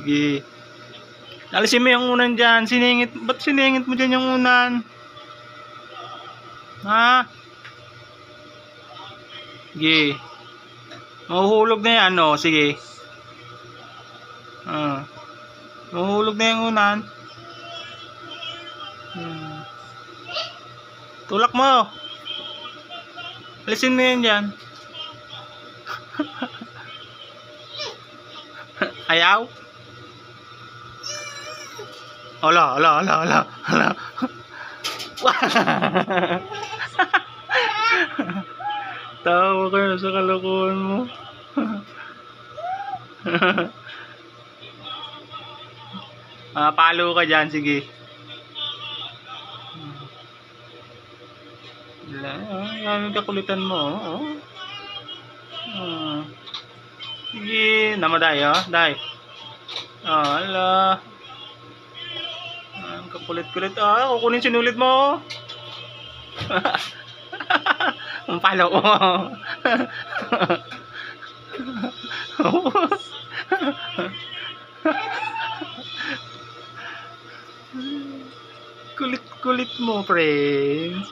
Sige. Alisin mo yung unan dyan. Ba't siningit mo dyan yung unan? Ha? Sige. Mahuhulog na yan, no? Sige. Mahuhulog na yung unan. Tulak mo. Alisin mo yan dyan. Ayaw? Ala. Tawa kayo sa kalokohan mo. Palo ka dyan, sige. Yan yung kakulitan mo. Sige, namaday, day. Ala. Ang kakulit-kulit. Kukunin sinulit mo. Ang palo ko. Kulit-kulit mo, friends.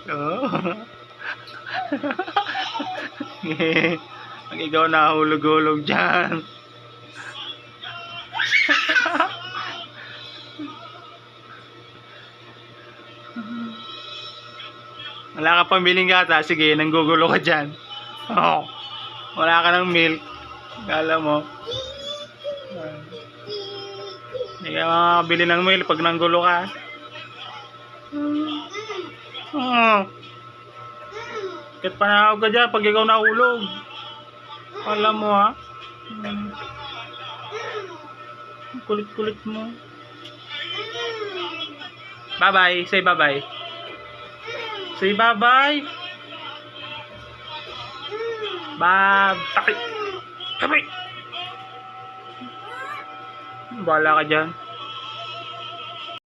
Ang ikaw nahulog-hulog dyan. Wala ka pambiling gata, sige, nanggugulo ka dyan. Wala ka ng milk. Kala mo. Hindi ka makabili ng milk pag nanggulo ka. Kahit panahog ka dyan pag ikaw nahulog. Alam mo, ha? Kulit-kulit mo. Bye-bye. Say bye-bye. Say bye-bye. Takik. Bahala ka dyan.